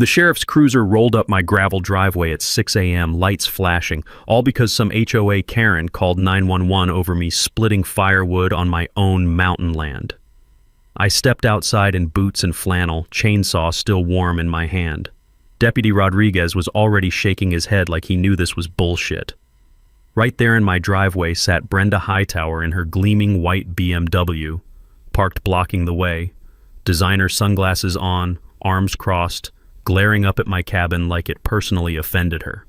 The sheriff's cruiser rolled up my gravel driveway at 6 a.m., lights flashing, all because some HOA Karen called 911 over me splitting firewood on my own mountain land. I stepped outside in boots and flannel, chainsaw still warm in my hand. Deputy Rodriguez was already shaking his head like he knew this was bullshit. Right there in my driveway sat Brenda Hightower in her gleaming white BMW, parked blocking the way, designer sunglasses on, arms crossed, glaring up at my cabin like it personally offended her.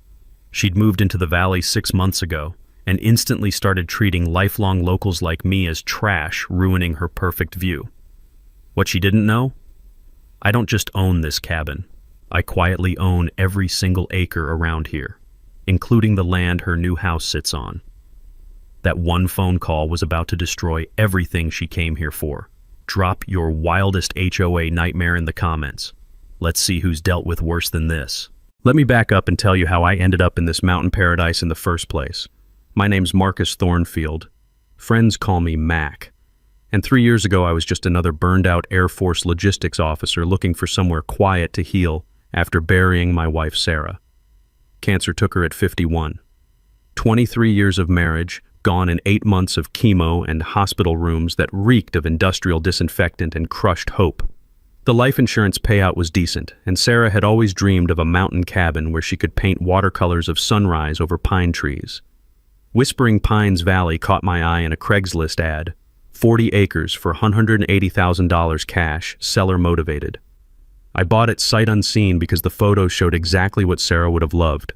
She'd moved into the valley 6 months ago and instantly started treating lifelong locals like me as trash, ruining her perfect view. What she didn't know? I don't just own this cabin. I quietly own every single acre around here, including the land her new house sits on. That one phone call was about to destroy everything she came here for. Drop your wildest HOA nightmare in the comments. Let's see who's dealt with worse than this. Let me back up and tell you how I ended up in this mountain paradise in the first place. My name's Marcus Thornfield. Friends call me Mac. And 3 years ago, I was just another burned-out Air Force logistics officer looking for somewhere quiet to heal after burying my wife, Sarah. Cancer took her at 51. 23 years of marriage, gone in 8 months of chemo and hospital rooms that reeked of industrial disinfectant and crushed hope. The life insurance payout was decent, and Sarah had always dreamed of a mountain cabin where she could paint watercolors of sunrise over pine trees. Whispering Pines Valley caught my eye in a Craigslist ad. 40 acres for $180,000 cash, seller motivated. I bought it sight unseen because the photos showed exactly what Sarah would have loved.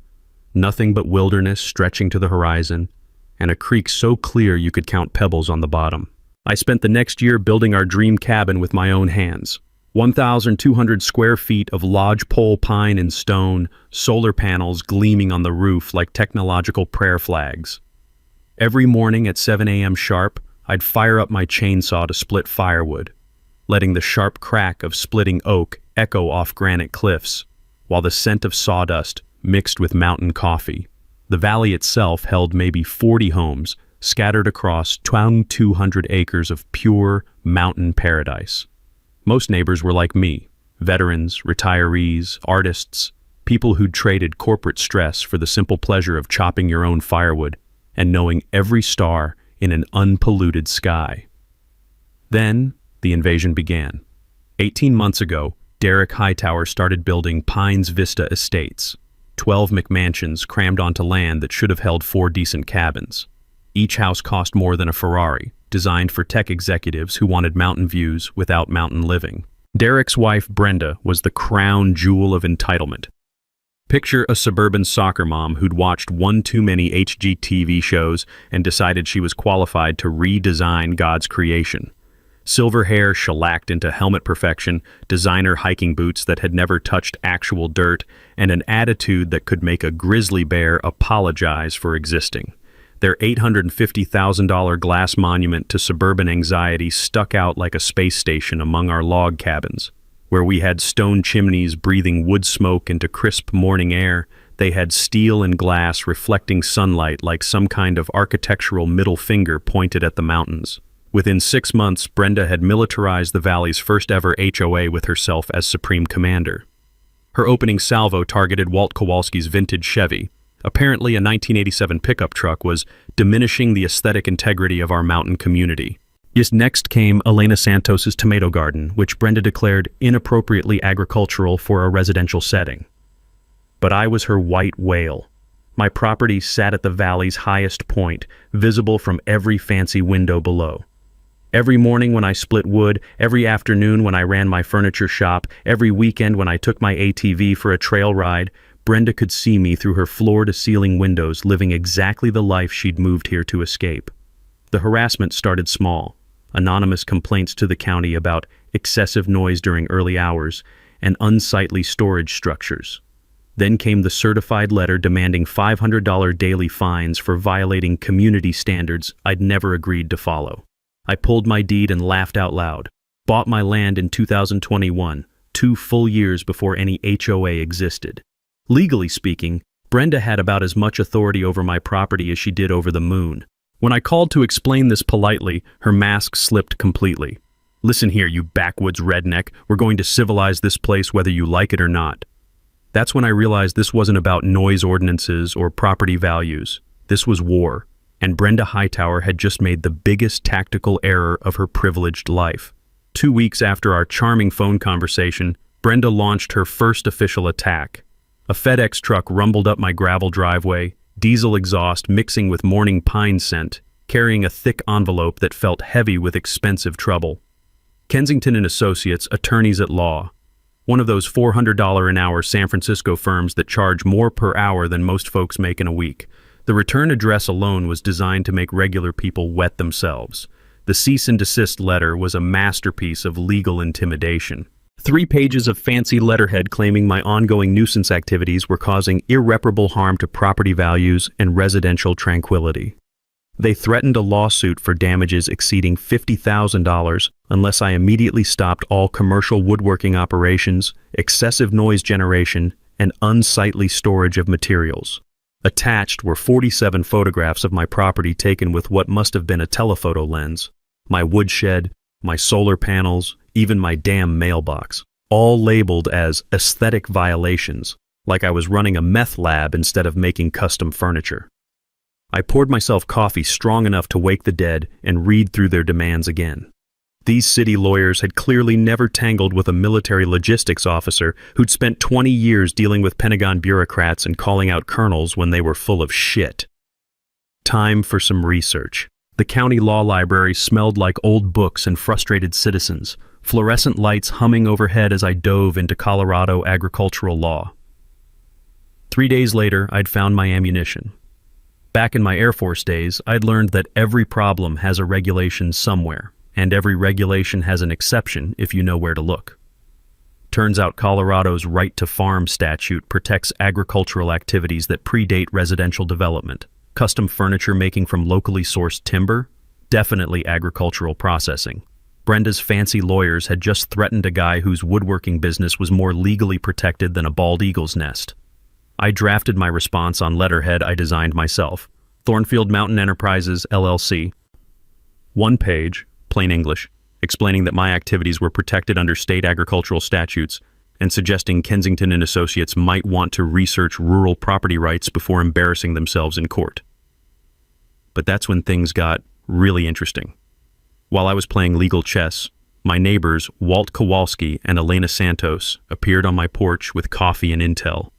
Nothing but wilderness stretching to the horizon, and a creek so clear you could count pebbles on the bottom. I spent the next year building our dream cabin with my own hands. 1,200 square feet of lodgepole pine and stone, solar panels gleaming on the roof like technological prayer flags. Every morning at 7 a.m. sharp, I'd fire up my chainsaw to split firewood, letting the sharp crack of splitting oak echo off granite cliffs, while the scent of sawdust mixed with mountain coffee. The valley itself held maybe 40 homes, scattered across 200 acres of pure mountain paradise. Most neighbors were like me, veterans, retirees, artists, people who'd traded corporate stress for the simple pleasure of chopping your own firewood and knowing every star in an unpolluted sky. Then, the invasion began. 18 months ago, Derek Hightower started building Pines Vista Estates, 12 McMansions crammed onto land that should have held 4 decent cabins. Each house cost more than a Ferrari, designed for tech executives who wanted mountain views without mountain living. Derek's wife, Brenda, was the crown jewel of entitlement. Picture a suburban soccer mom who'd watched one too many HGTV shows and decided she was qualified to redesign God's creation. Silver hair shellacked into helmet perfection, designer hiking boots that had never touched actual dirt, and an attitude that could make a grizzly bear apologize for existing. Their $850,000 glass monument to suburban anxiety stuck out like a space station among our log cabins. Where we had stone chimneys breathing wood smoke into crisp morning air, they had steel and glass reflecting sunlight like some kind of architectural middle finger pointed at the mountains. Within 6 months, Brenda had militarized the valley's first ever HOA with herself as Supreme Commander. Her opening salvo targeted Walt Kowalski's vintage Chevy. Apparently, a 1987 pickup truck was diminishing the aesthetic integrity of our mountain community. Yes, next came Elena Santos's tomato garden, which Brenda declared inappropriately agricultural for a residential setting. But I was her white whale. My property sat at the valley's highest point, visible from every fancy window below. Every morning when I split wood, every afternoon when I ran my furniture shop, every weekend when I took my ATV for a trail ride, Brenda could see me through her floor-to-ceiling windows living exactly the life she'd moved here to escape. The harassment started small. Anonymous complaints to the county about excessive noise during early hours and unsightly storage structures. Then came the certified letter demanding $500 daily fines for violating community standards I'd never agreed to follow. I pulled my deed and laughed out loud. Bought my land in 2021, 2 full years before any HOA existed. Legally speaking, Brenda had about as much authority over my property as she did over the moon. When I called to explain this politely, her mask slipped completely. "Listen here, you backwoods redneck. We're going to civilize this place whether you like it or not." That's when I realized this wasn't about noise ordinances or property values. This was war, and Brenda Hightower had just made the biggest tactical error of her privileged life. 2 weeks after our charming phone conversation, Brenda launched her first official attack. A FedEx truck rumbled up my gravel driveway, diesel exhaust mixing with morning pine scent, carrying a thick envelope that felt heavy with expensive trouble. Kensington & Associates, attorneys at law. One of those $400 an hour San Francisco firms that charge more per hour than most folks make in a week. The return address alone was designed to make regular people wet themselves. The cease and desist letter was a masterpiece of legal intimidation. 3 pages of fancy letterhead claiming my ongoing nuisance activities were causing irreparable harm to property values and residential tranquility. They threatened a lawsuit for damages exceeding $50,000 unless I immediately stopped all commercial woodworking operations, excessive noise generation, and unsightly storage of materials. Attached were 47 photographs of my property taken with what must have been a telephoto lens, my woodshed, my solar panels, even my damn mailbox, all labeled as aesthetic violations, like I was running a meth lab instead of making custom furniture. I poured myself coffee strong enough to wake the dead and read through their demands again. These city lawyers had clearly never tangled with a military logistics officer who'd spent 20 years dealing with Pentagon bureaucrats and calling out colonels when they were full of shit. Time for some research. The county law library smelled like old books and frustrated citizens, fluorescent lights humming overhead as I dove into Colorado agricultural law. 3 days later, I'd found my ammunition. Back in my Air Force days, I'd learned that every problem has a regulation somewhere, and every regulation has an exception if you know where to look. Turns out Colorado's right to farm statute protects agricultural activities that predate residential development. Custom furniture making from locally sourced timber? Definitely agricultural processing. Brenda's fancy lawyers had just threatened a guy whose woodworking business was more legally protected than a bald eagle's nest. I drafted my response on letterhead I designed myself. Thornfield Mountain Enterprises, LLC. 1 page, plain English, explaining that my activities were protected under state agricultural statutes and suggesting Kensington & Associates might want to research rural property rights before embarrassing themselves in court. But that's when things got really interesting. While I was playing legal chess, my neighbors, Walt Kowalski and Elena Santos, appeared on my porch with coffee and intel.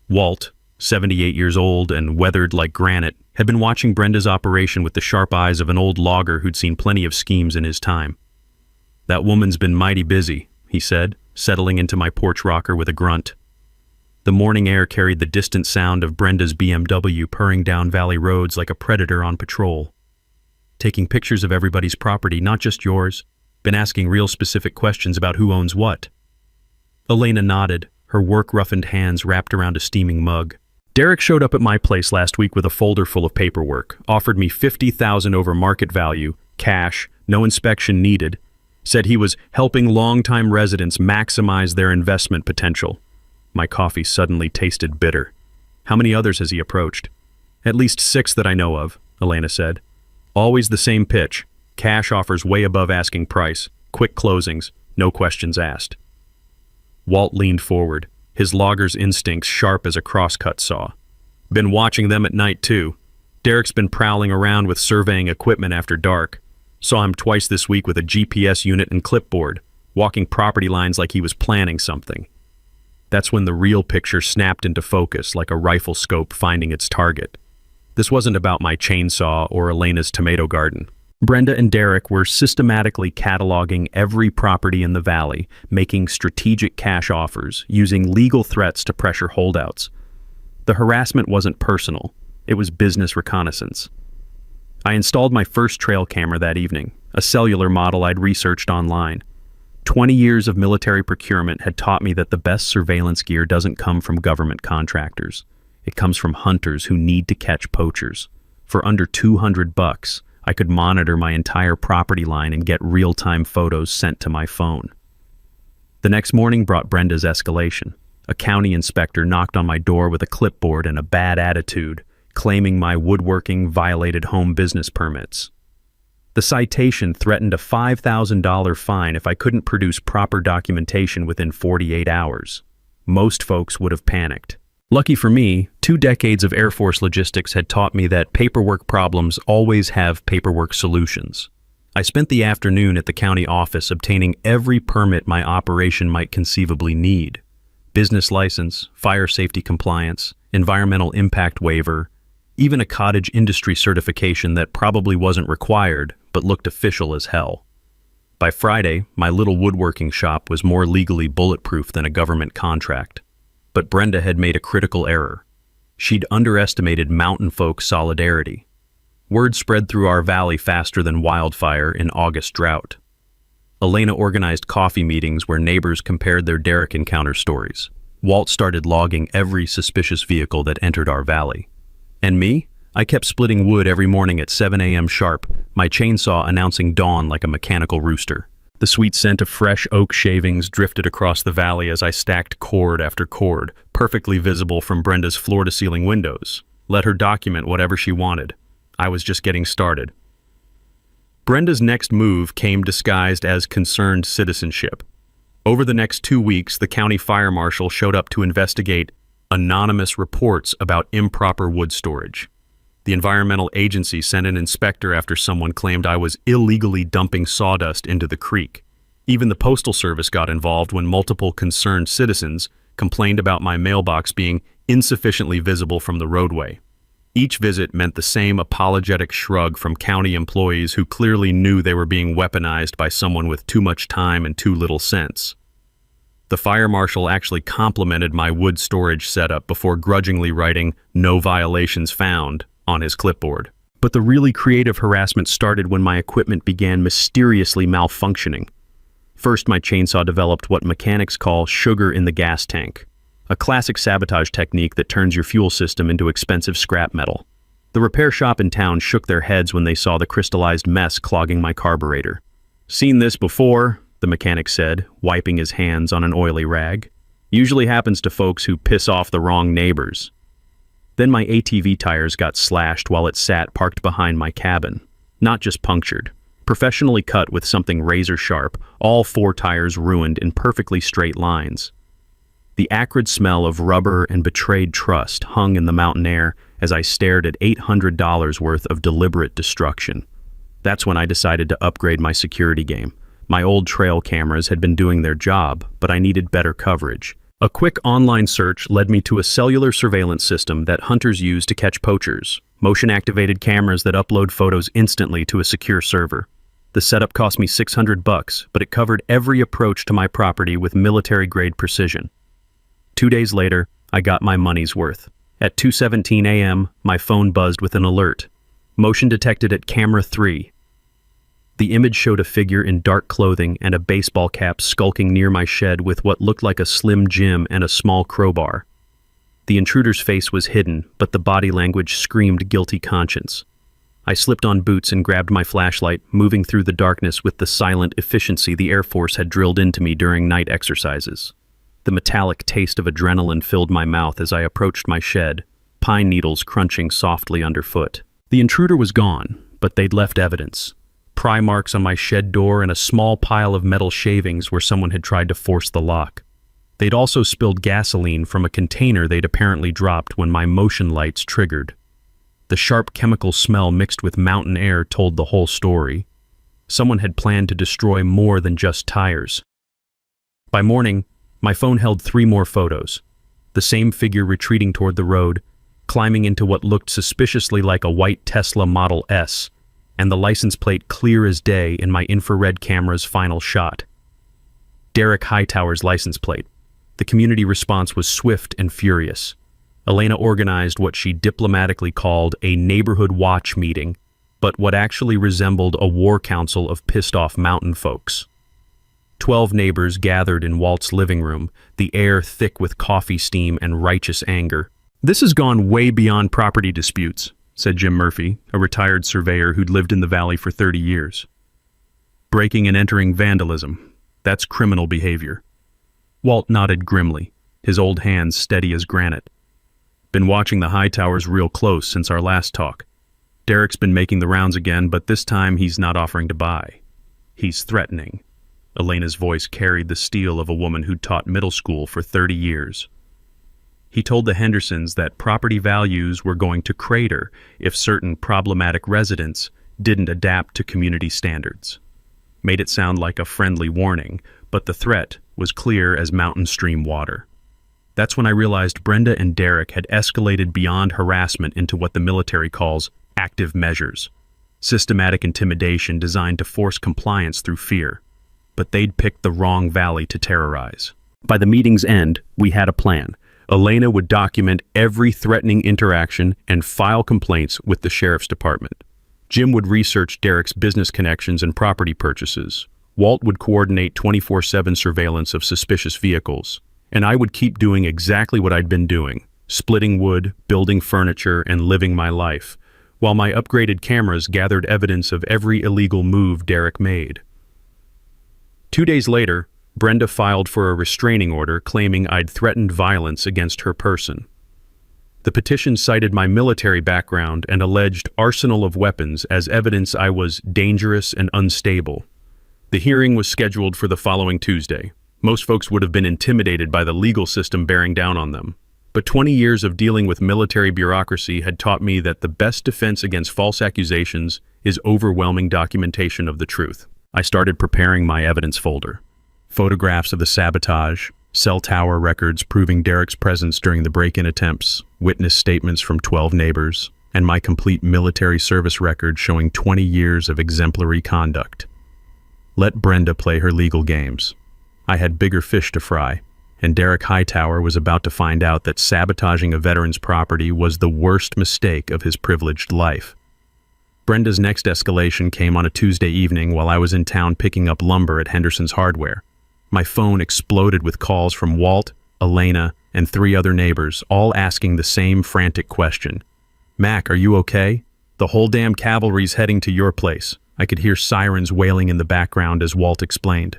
Walt, 78 years old and weathered like granite, had been watching Brenda's operation with the sharp eyes of an old logger who'd seen plenty of schemes in his time. "That woman's been mighty busy," he said, settling into my porch rocker with a grunt. The morning air carried the distant sound of Brenda's BMW purring down valley roads like a predator on patrol. "Taking pictures of everybody's property, not just yours. Been asking real specific questions about who owns what." Elena nodded, her work-roughened hands wrapped around a steaming mug. "Derek showed up at my place last week with a folder full of paperwork, offered me $50,000 over market value, cash, no inspection needed, said he was helping longtime residents maximize their investment potential." My coffee suddenly tasted bitter. "How many others has he approached?" "At least 6 that I know of," Elena said. "Always the same pitch. Cash offers way above asking price, quick closings, no questions asked." Walt leaned forward, his logger's instincts sharp as a crosscut saw. "Been watching them at night, too. Derek's been prowling around with surveying equipment after dark. Saw him twice this week with a GPS unit and clipboard, walking property lines like he was planning something." That's when the real picture snapped into focus like a rifle scope finding its target. This wasn't about my chainsaw or Elena's tomato garden. Brenda and Derek were systematically cataloging every property in the valley, making strategic cash offers, using legal threats to pressure holdouts. The harassment wasn't personal, it was business reconnaissance. I installed my first trail camera that evening, a cellular model I'd researched online. 20 years of military procurement had taught me that the best surveillance gear doesn't come from government contractors. It comes from hunters who need to catch poachers. For under $200, I could monitor my entire property line and get real-time photos sent to my phone. The next morning brought Brenda's escalation. A county inspector knocked on my door with a clipboard and a bad attitude, claiming my woodworking violated home business permits. The citation threatened a $5,000 fine if I couldn't produce proper documentation within 48 hours. most folks would have panicked. Lucky for me, 2 decades of Air Force logistics had taught me that paperwork problems always have paperwork solutions. I spent the afternoon at the county office obtaining every permit my operation might conceivably need. Business license, fire safety compliance, environmental impact waiver, even a cottage industry certification that probably wasn't required but looked official as hell. By Friday, my little woodworking shop was more legally bulletproof than a government contract. But Brenda had made a critical error. She'd underestimated mountain folks' solidarity. Word spread through our valley faster than wildfire in August drought. Elena organized coffee meetings where neighbors compared their derrick encounter stories. Walt started logging every suspicious vehicle that entered our valley. And me? I kept splitting wood every morning at 7 a.m. sharp, my chainsaw announcing dawn like a mechanical rooster. The sweet scent of fresh oak shavings drifted across the valley as I stacked cord after cord, perfectly visible from Brenda's floor-to-ceiling windows. Let her document whatever she wanted. I was just getting started. Brenda's next move came disguised as concerned citizenship. Over the next 2 weeks, the county fire marshal showed up to investigate anonymous reports about improper wood storage. The environmental agency sent an inspector after someone claimed I was illegally dumping sawdust into the creek. Even the Postal Service got involved when multiple concerned citizens complained about my mailbox being insufficiently visible from the roadway. Each visit meant the same apologetic shrug from county employees who clearly knew they were being weaponized by someone with too much time and too little sense. The fire marshal actually complimented my wood storage setup before grudgingly writing "no violations found" on his clipboard. But the really creative harassment started when my equipment began mysteriously malfunctioning. First, my chainsaw developed what mechanics call sugar in the gas tank, a classic sabotage technique that turns your fuel system into expensive scrap metal. The repair shop in town shook their heads when they saw the crystallized mess clogging my carburetor. "Seen this before," the mechanic said, wiping his hands on an oily rag. "Usually happens to folks who piss off the wrong neighbors." Then my ATV tires got slashed while it sat parked behind my cabin. Not just punctured. Professionally cut with something razor sharp, all 4 tires ruined in perfectly straight lines. The acrid smell of rubber and betrayed trust hung in the mountain air as I stared at $800 worth of deliberate destruction. That's when I decided to upgrade my security game. My old trail cameras had been doing their job, but I needed better coverage. A quick online search led me to a cellular surveillance system that hunters use to catch poachers, motion-activated cameras that upload photos instantly to a secure server. The setup cost me $600, but it covered every approach to my property with military-grade precision. 2 days later, I got my money's worth. At 2:17 a.m., my phone buzzed with an alert. Motion detected at camera 3. The image showed a figure in dark clothing and a baseball cap skulking near my shed with what looked like a Slim Jim and a small crowbar. The intruder's face was hidden, but the body language screamed guilty conscience. I slipped on boots and grabbed my flashlight, moving through the darkness with the silent efficiency the Air Force had drilled into me during night exercises. The metallic taste of adrenaline filled my mouth as I approached my shed, pine needles crunching softly underfoot. The intruder was gone, but they'd left evidence. Pry marks on my shed door and a small pile of metal shavings where someone had tried to force the lock. They'd also spilled gasoline from a container they'd apparently dropped when my motion lights triggered. The sharp chemical smell mixed with mountain air told the whole story. Someone had planned to destroy more than just tires. By morning, my phone held 3 more photos. The same figure retreating toward the road, climbing into what looked suspiciously like a white Tesla Model S, and the license plate clear as day in my infrared camera's final shot. Derek Hightower's license plate. The community response was swift and furious. Elena organized what she diplomatically called a neighborhood watch meeting, but what actually resembled a war council of pissed-off mountain folks. 12 neighbors gathered in Walt's living room, the air thick with coffee steam and righteous anger. "This has gone way beyond property disputes," said Jim Murphy, a retired surveyor who'd lived in the valley for 30 years. "Breaking and entering vandalism. That's criminal behavior." Walt nodded grimly, his old hands steady as granite. "Been watching the Hightowers real close since our last talk. Derek's been making the rounds again, but this time he's not offering to buy. He's threatening. Elena's voice carried the steel of a woman who'd taught middle school for 30 years. He told the Hendersons that property values were going to crater if certain problematic residents didn't adapt to community standards. Made it sound like a friendly warning, but the threat was clear as mountain stream water. That's when I realized Brenda and Derek had escalated beyond harassment into what the military calls active measures, systematic intimidation designed to force compliance through fear. But they'd picked the wrong valley to terrorize. By the meeting's end, we had a plan. Elena would document every threatening interaction and file complaints with the sheriff's department. Jim would research Derek's business connections and property purchases. Walt would coordinate 24/7 surveillance of suspicious vehicles. And I would keep doing exactly what I'd been doing, splitting wood, building furniture, and living my life, while my upgraded cameras gathered evidence of every illegal move Derek made. 2 days later, Brenda filed for a restraining order claiming I'd threatened violence against her person. The petition cited my military background and alleged arsenal of weapons as evidence I was dangerous and unstable. The hearing was scheduled for the following Tuesday. Most folks would have been intimidated by the legal system bearing down on them. But 20 years of dealing with military bureaucracy had taught me that the best defense against false accusations is overwhelming documentation of the truth. I started preparing my evidence folder. Photographs of the sabotage, cell tower records proving Derek's presence during the break-in attempts, witness statements from 12 neighbors, and my complete military service record showing 20 years of exemplary conduct. Let Brenda play her legal games. I had bigger fish to fry, and Derek Hightower was about to find out that sabotaging a veteran's property was the worst mistake of his privileged life. Brenda's next escalation came on a Tuesday evening while I was in town picking up lumber at Henderson's Hardware. My phone exploded with calls from Walt, Elena, and 3 other neighbors, all asking the same frantic question. "Mac, are you okay? The whole damn cavalry's heading to your place." I could hear sirens wailing in the background as Walt explained.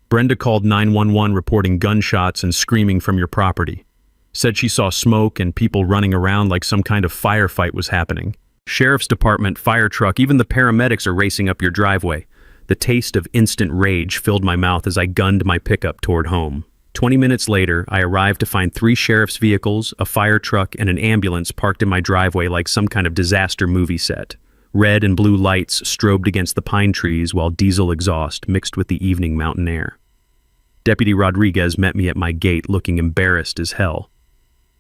"Brenda called 911 reporting gunshots and screaming from your property. Said she saw smoke and people running around like some kind of firefight was happening. Sheriff's department, fire truck, even the paramedics are racing up your driveway." The taste of instant rage filled my mouth as I gunned my pickup toward home. 20 minutes later, I arrived to find 3 sheriff's vehicles, a fire truck, and an ambulance parked in my driveway like some kind of disaster movie set. Red and blue lights strobed against the pine trees while diesel exhaust mixed with the evening mountain air. Deputy Rodriguez met me at my gate looking embarrassed as hell.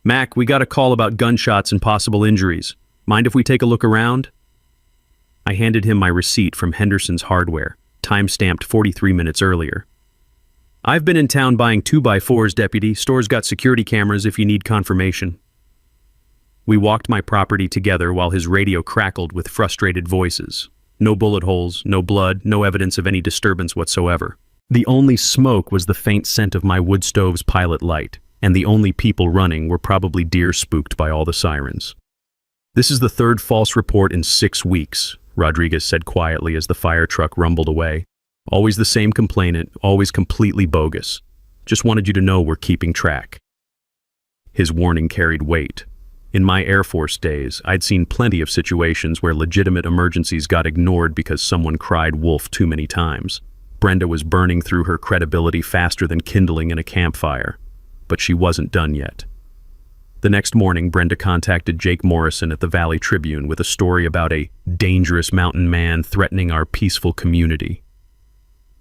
"Mac, we got a call about gunshots and possible injuries. Mind if we take a look around?" I handed him my receipt from Henderson's Hardware, time-stamped 43 minutes earlier. "I've been in town buying 2x4s, Deputy. Store's got security cameras if you need confirmation." We walked my property together while his radio crackled with frustrated voices. No bullet holes, no blood, no evidence of any disturbance whatsoever. The only smoke was the faint scent of my wood stove's pilot light, and the only people running were probably deer spooked by all the sirens. "This is the 3rd false report in 6 weeks, Rodriguez said quietly as the fire truck rumbled away. "Always the same complainant, always completely bogus. Just wanted you to know we're keeping track." His warning carried weight. In my Air Force days, I'd seen plenty of situations where legitimate emergencies got ignored because someone cried wolf too many times. Brenda was burning through her credibility faster than kindling in a campfire. But she wasn't done yet. The next morning, Brenda contacted Jake Morrison at the Valley Tribune with a story about a dangerous mountain man threatening our peaceful community.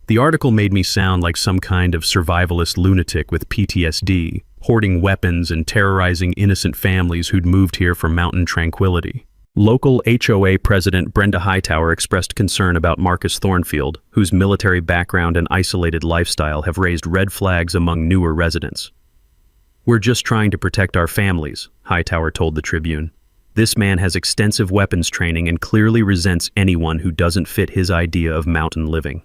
The article made me sound like some kind of survivalist lunatic with PTSD, hoarding weapons and terrorizing innocent families who'd moved here for mountain tranquility. Local HOA President Brenda Hightower expressed concern about Marcus Thornfield, whose military background and isolated lifestyle have raised red flags among newer residents. "We're just trying to protect our families," Hightower told the Tribune. "This man has extensive weapons training and clearly resents anyone who doesn't fit his idea of mountain living."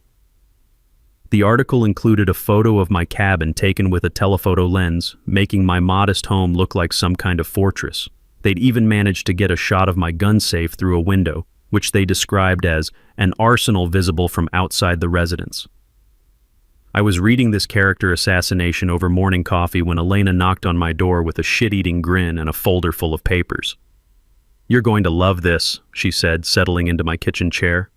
The article included a photo of my cabin taken with a telephoto lens, making my modest home look like some kind of fortress. They'd even managed to get a shot of my gun safe through a window, which they described as an arsenal visible from outside the residence. I was reading this character assassination over morning coffee when Elena knocked on my door with a shit-eating grin and a folder full of papers. "You're going to love this," she said, settling into my kitchen chair.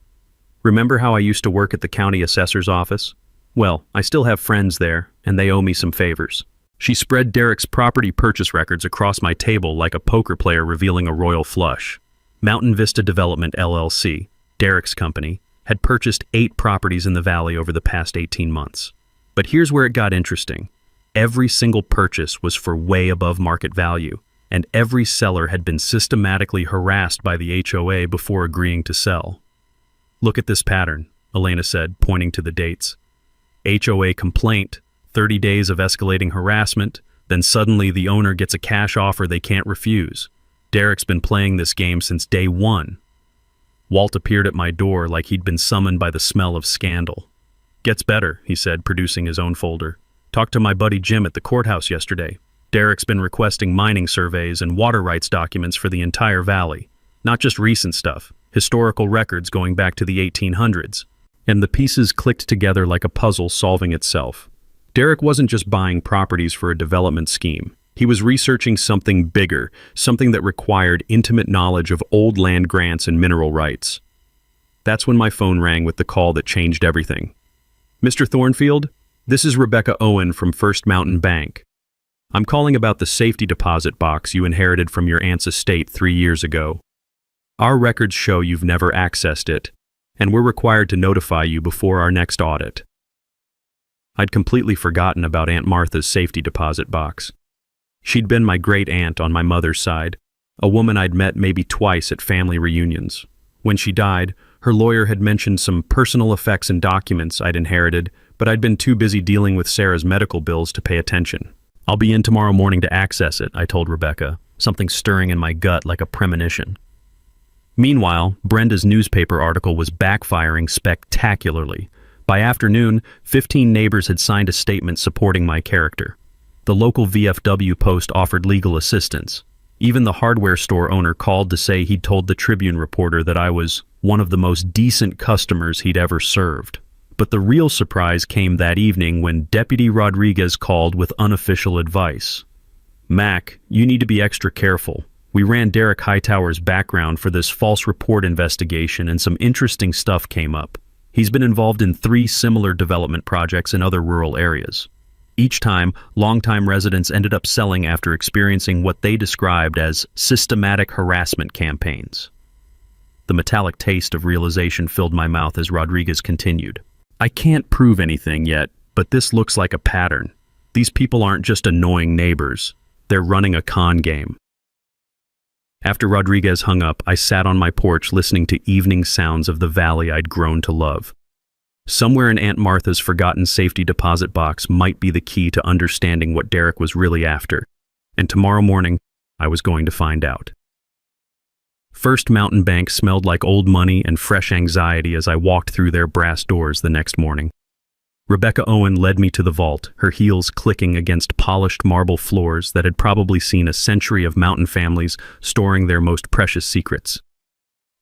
"Remember how I used to work at the county assessor's office? Well, I still have friends there, and they owe me some favors. She spread Derek's property purchase records across my table like a poker player revealing a royal flush. Mountain Vista Development LLC, Derek's company, had purchased 8 properties in the valley over the past 18 months. But here's where it got interesting. Every single purchase was for way above market value, and every seller had been systematically harassed by the HOA before agreeing to sell. Look at this pattern, Elena said, pointing to the dates. HOA complaint, 30 days of escalating harassment, then suddenly the owner gets a cash offer they can't refuse. Derek's been playing this game since day 1. Walt appeared at my door like he'd been summoned by the smell of scandal. Gets better, he said, producing his own folder. Talked to my buddy Jim at the courthouse yesterday. Derek's been requesting mining surveys and water rights documents for the entire valley. Not just recent stuff, historical records going back to the 1800s. And the pieces clicked together like a puzzle solving itself. Derek wasn't just buying properties for a development scheme. He was researching something bigger, something that required intimate knowledge of old land grants and mineral rights. That's when my phone rang with the call that changed everything. Mr. Thornfield, this is Rebecca Owen from First Mountain Bank. I'm calling about the safety deposit box you inherited from your aunt's estate 3 years ago. Our records show you've never accessed it, and we're required to notify you before our next audit. I'd completely forgotten about Aunt Martha's safety deposit box. She'd been my great-aunt on my mother's side, a woman I'd met maybe twice at family reunions. When she died, her lawyer had mentioned some personal effects and documents I'd inherited, but I'd been too busy dealing with Sarah's medical bills to pay attention. I'll be in tomorrow morning to access it, I told Rebecca, something stirring in my gut like a premonition. Meanwhile, Brenda's newspaper article was backfiring spectacularly. By afternoon, 15 neighbors had signed a statement supporting my character. The local VFW post offered legal assistance. Even the hardware store owner called to say he'd told the Tribune reporter that I was one of the most decent customers he'd ever served. But the real surprise came that evening when Deputy Rodriguez called with unofficial advice. Mac, you need to be extra careful. We ran Derek Hightower's background for this false report investigation and some interesting stuff came up. He's been involved in 3 similar development projects in other rural areas. Each time, longtime residents ended up selling after experiencing what they described as systematic harassment campaigns. The metallic taste of realization filled my mouth as Rodriguez continued. I can't prove anything yet, but this looks like a pattern. These people aren't just annoying neighbors. They're running a con game. After Rodriguez hung up, I sat on my porch listening to evening sounds of the valley I'd grown to love. Somewhere in Aunt Martha's forgotten safety deposit box might be the key to understanding what Derek was really after, and tomorrow morning, I was going to find out. First Mountain Bank smelled like old money and fresh anxiety as I walked through their brass doors the next morning. Rebecca Owen led me to the vault, her heels clicking against polished marble floors that had probably seen a century of mountain families storing their most precious secrets.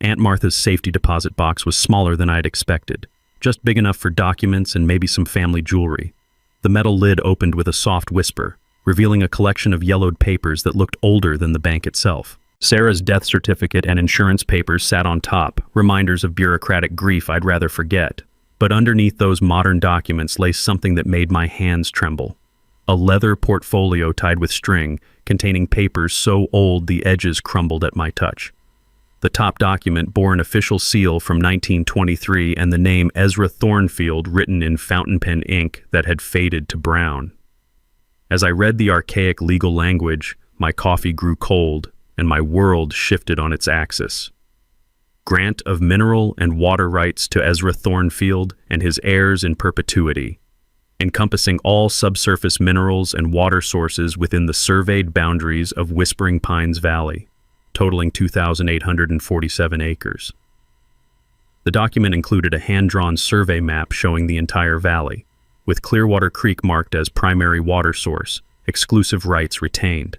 Aunt Martha's safety deposit box was smaller than I'd expected, just big enough for documents and maybe some family jewelry. The metal lid opened with a soft whisper, revealing a collection of yellowed papers that looked older than the bank itself. Sarah's death certificate and insurance papers sat on top, reminders of bureaucratic grief I'd rather forget. But underneath those modern documents lay something that made my hands tremble. A leather portfolio tied with string, containing papers so old the edges crumbled at my touch. The top document bore an official seal from 1923 and the name Ezra Thornfield written in fountain pen ink that had faded to brown. As I read the archaic legal language, my coffee grew cold and my world shifted on its axis. Grant of mineral and water rights to Ezra Thornfield and his heirs in perpetuity, encompassing all subsurface minerals and water sources within the surveyed boundaries of Whispering Pines Valley, totaling 2,847 acres. The document included a hand-drawn survey map showing the entire valley, with Clearwater Creek marked as primary water source, exclusive rights retained.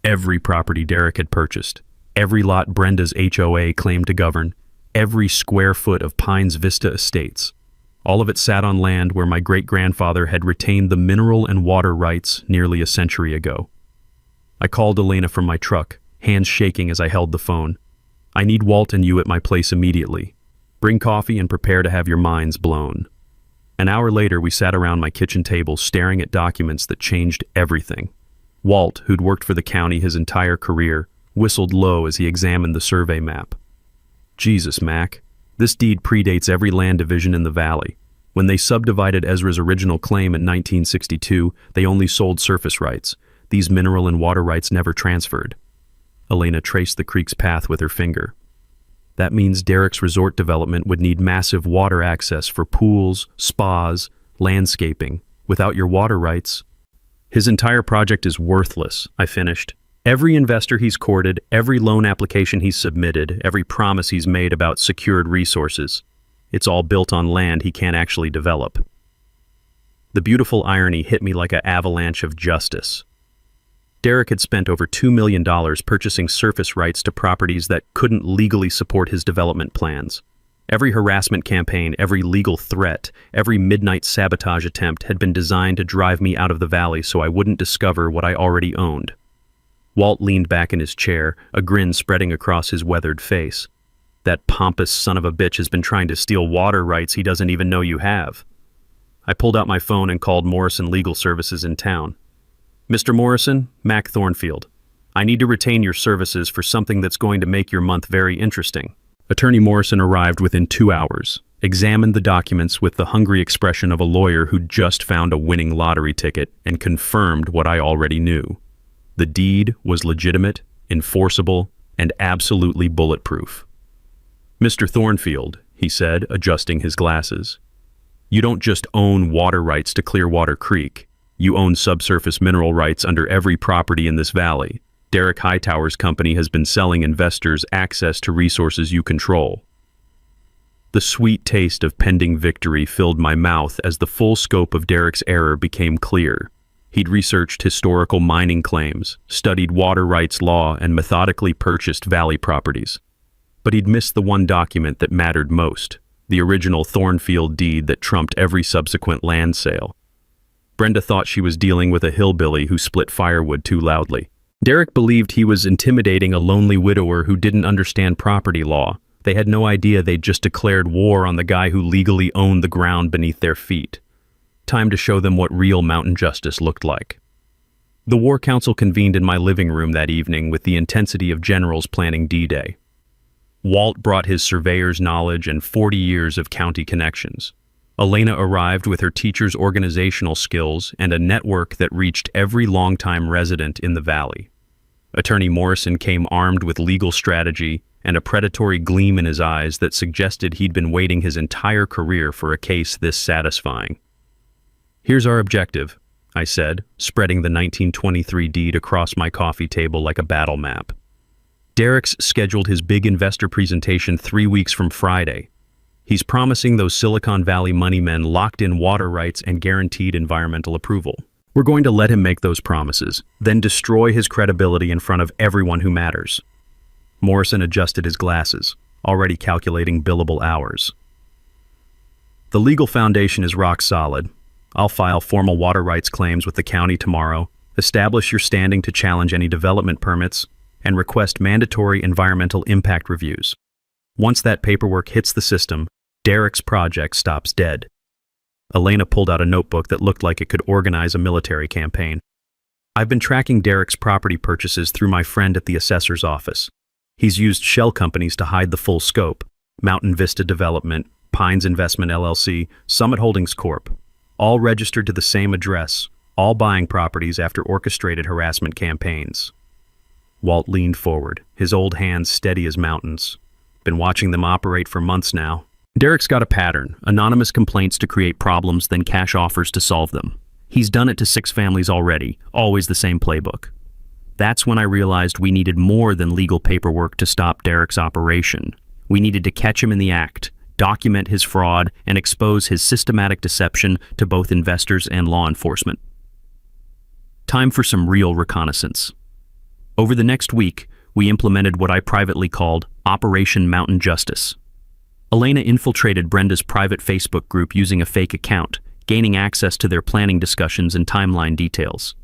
Every property Derek had purchased, every lot Brenda's HOA claimed to govern, every square foot of Pines Vista estates. All of it sat on land where my great-grandfather had retained the mineral and water rights nearly a century ago. I called Elena from my truck, hands shaking as I held the phone. I need Walt and you at my place immediately. Bring coffee and prepare to have your minds blown. An hour later, we sat around my kitchen table staring at documents that changed everything. Walt, who'd worked for the county his entire career, whistled low as he examined the survey map. Jesus, Mac. This deed predates every land division in the valley. When they subdivided Ezra's original claim in 1962, they only sold surface rights. These mineral and water rights never transferred. Elena traced the creek's path with her finger. That means Derek's resort development would need massive water access for pools, spas, landscaping. Without your water rights, his entire project is worthless, I finished. Every investor he's courted, every loan application he's submitted, every promise he's made about secured resources, it's all built on land he can't actually develop. The beautiful irony hit me like an avalanche of justice. Derek had spent over $2 million purchasing surface rights to properties that couldn't legally support his development plans. Every harassment campaign, every legal threat, every midnight sabotage attempt had been designed to drive me out of the valley so I wouldn't discover what I already owned. Walt leaned back in his chair, a grin spreading across his weathered face. That pompous son of a bitch has been trying to steal water rights he doesn't even know you have. I pulled out my phone and called Morrison Legal Services in town. Mr. Morrison, Mac Thornfield. I need to retain your services for something that's going to make your month very interesting. Attorney Morrison arrived within 2 hours, examined the documents with the hungry expression of a lawyer who'd just found a winning lottery ticket, and confirmed what I already knew. The deed was legitimate, enforceable, and absolutely bulletproof. Mr. Thornfield, he said, adjusting his glasses. You don't just own water rights to Clearwater Creek. You own subsurface mineral rights under every property in this valley. Derek Hightower's company has been selling investors access to resources you control. The sweet taste of pending victory filled my mouth as the full scope of Derek's error became clear. He'd researched historical mining claims, studied water rights law, and methodically purchased valley properties. But he'd missed the one document that mattered most, the original Thornfield deed that trumped every subsequent land sale. Brenda thought she was dealing with a hillbilly who split firewood too loudly. Derek believed he was intimidating a lonely widower who didn't understand property law. They had no idea they'd just declared war on the guy who legally owned the ground beneath their feet. Time to show them what real mountain justice looked like. The War Council convened in my living room that evening with the intensity of generals planning D-Day. Walt brought his surveyor's knowledge and 40 years of county connections. Elena arrived with her teacher's organizational skills and a network that reached every longtime resident in the valley. Attorney Morrison came armed with legal strategy and a predatory gleam in his eyes that suggested he'd been waiting his entire career for a case this satisfying. Here's our objective, I said, spreading the 1923 deed across my coffee table like a battle map. Derek's scheduled his big investor presentation 3 weeks from Friday. He's promising those Silicon Valley money men locked-in water rights and guaranteed environmental approval. We're going to let him make those promises, then destroy his credibility in front of everyone who matters. Morrison adjusted his glasses, already calculating billable hours. The legal foundation is rock solid. I'll file formal water rights claims with the county tomorrow, establish your standing to challenge any development permits, and request mandatory environmental impact reviews. Once that paperwork hits the system, Derek's project stops dead. Elena pulled out a notebook that looked like it could organize a military campaign. I've been tracking Derek's property purchases through my friend at the assessor's office. He's used shell companies to hide the full scope: Mountain Vista Development, Pines Investment LLC, Summit Holdings Corp., all registered to the same address, all buying properties after orchestrated harassment campaigns. Walt leaned forward, his old hands steady as mountains. Been watching them operate for months now. Derek's got a pattern: anonymous complaints to create problems, then cash offers to solve them. He's done it to 6 families already, always the same playbook. That's when I realized we needed more than legal paperwork to stop Derek's operation. We needed to catch him in the act, document his fraud, and expose his systematic deception to both investors and law enforcement. Time for some real reconnaissance. Over the next week, we implemented what I privately called Operation Mountain Justice. Elena infiltrated Brenda's private Facebook group using a fake account, gaining access to their planning discussions and timeline details.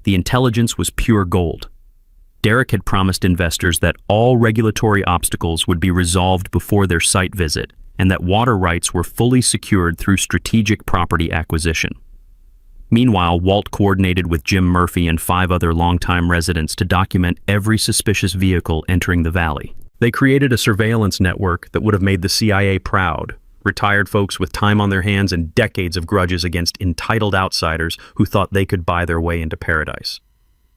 The intelligence was pure gold. Derek had promised investors that all regulatory obstacles would be resolved before their site visit, and that water rights were fully secured through strategic property acquisition. Meanwhile, Walt coordinated with Jim Murphy and 5 other longtime residents to document every suspicious vehicle entering the valley. They created a surveillance network that would have made the CIA proud. Retired folks with time on their hands and decades of grudges against entitled outsiders who thought they could buy their way into paradise.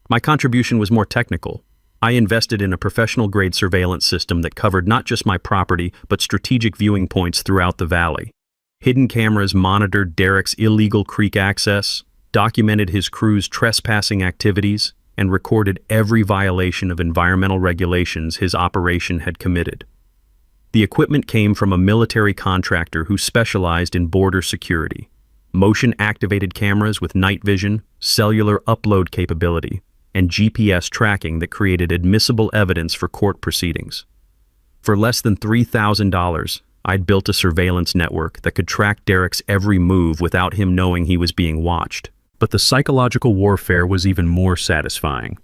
My contribution was more technical. I invested in a professional-grade surveillance system that covered not just my property, but strategic viewing points throughout the valley. Hidden cameras monitored Derek's illegal creek access, documented his crew's trespassing activities, and recorded every violation of environmental regulations his operation had committed. The equipment came from a military contractor who specialized in border security. Motion-activated cameras with night vision, cellular upload capability, and GPS tracking that created admissible evidence for court proceedings. For less than $3,000, I'd built a surveillance network that could track Derek's every move without him knowing he was being watched. But the psychological warfare was even more satisfying.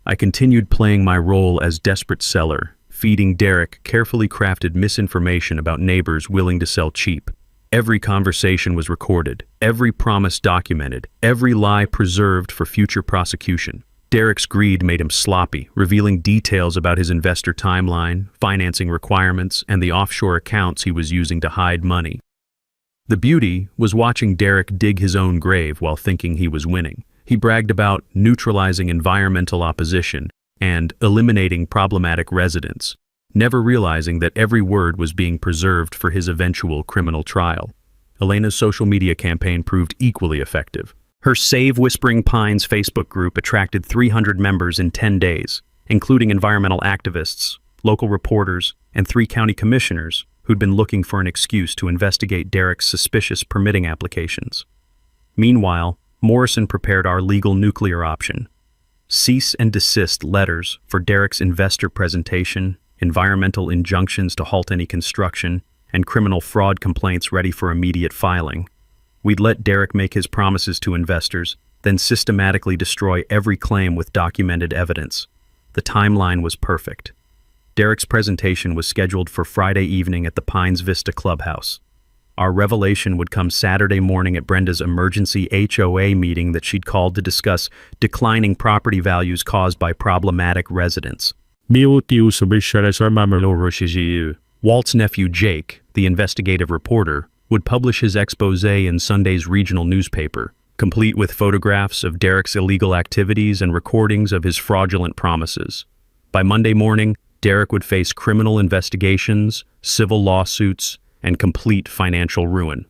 I continued playing my role as desperate seller, feeding Derek carefully crafted misinformation about neighbors willing to sell cheap. Every conversation was recorded, every promise documented, every lie preserved for future prosecution. Derek's greed made him sloppy, revealing details about his investor timeline, financing requirements, and the offshore accounts he was using to hide money. The beauty was watching Derek dig his own grave while thinking he was winning. He bragged about neutralizing environmental opposition and eliminating problematic residents, never realizing that every word was being preserved for his eventual criminal trial. Elena's social media campaign proved equally effective. Her Save Whispering Pines Facebook group attracted 300 members in 10 days, including environmental activists, local reporters, and 3 county commissioners who'd been looking for an excuse to investigate Derek's suspicious permitting applications. Meanwhile, Morrison prepared our legal nuclear option: cease and desist letters for Derek's investor presentation, environmental injunctions to halt any construction, and criminal fraud complaints ready for immediate filing. We'd let Derek make his promises to investors, then systematically destroy every claim with documented evidence. The timeline was perfect. Derek's presentation was scheduled for Friday evening at the Pines Vista Clubhouse. Our revelation would come Saturday morning at Brenda's emergency HOA meeting that she'd called to discuss declining property values caused by problematic residents. Walt's nephew Jake, the investigative reporter, would publish his exposé in Sunday's regional newspaper, complete with photographs of Derek's illegal activities and recordings of his fraudulent promises. By Monday morning, Derek would face criminal investigations, civil lawsuits, and complete financial ruin.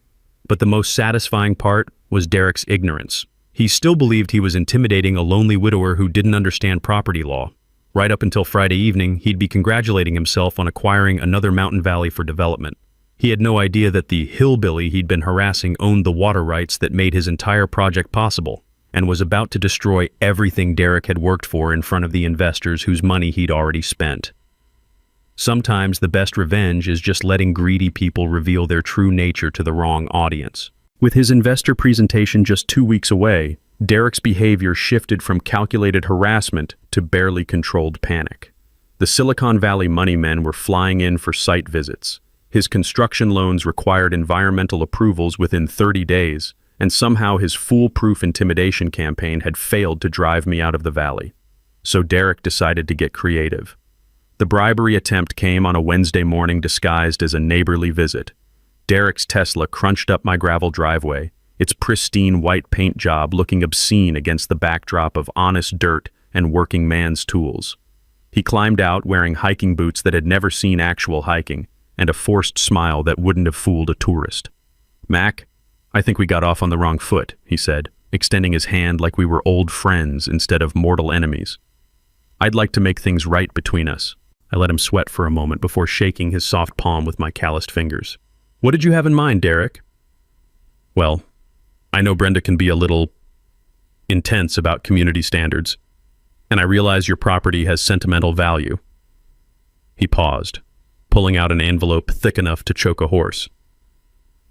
But the most satisfying part was Derek's ignorance. He still believed he was intimidating a lonely widower who didn't understand property law. Right up until Friday evening, he'd be congratulating himself on acquiring another mountain valley for development. He had no idea that the hillbilly he'd been harassing owned the water rights that made his entire project possible, and was about to destroy everything Derek had worked for in front of the investors whose money he'd already spent. Sometimes the best revenge is just letting greedy people reveal their true nature to the wrong audience. With his investor presentation just 2 weeks away, Derek's behavior shifted from calculated harassment to barely controlled panic. The Silicon Valley money men were flying in for site visits. His construction loans required environmental approvals within 30 days, and somehow his foolproof intimidation campaign had failed to drive me out of the valley. So Derek decided to get creative. The bribery attempt came on a Wednesday morning disguised as a neighborly visit. Derek's Tesla crunched up my gravel driveway, its pristine white paint job looking obscene against the backdrop of honest dirt and working man's tools. He climbed out wearing hiking boots that had never seen actual hiking, and a forced smile that wouldn't have fooled a tourist. "Mac, I think we got off on the wrong foot," he said, extending his hand like we were old friends instead of mortal enemies. "I'd like to make things right between us." I let him sweat for a moment before shaking his soft palm with my calloused fingers. "What did you have in mind, Derek?" "Well, I know Brenda can be a little intense about community standards, and I realize your property has sentimental value." He paused, pulling out an envelope thick enough to choke a horse.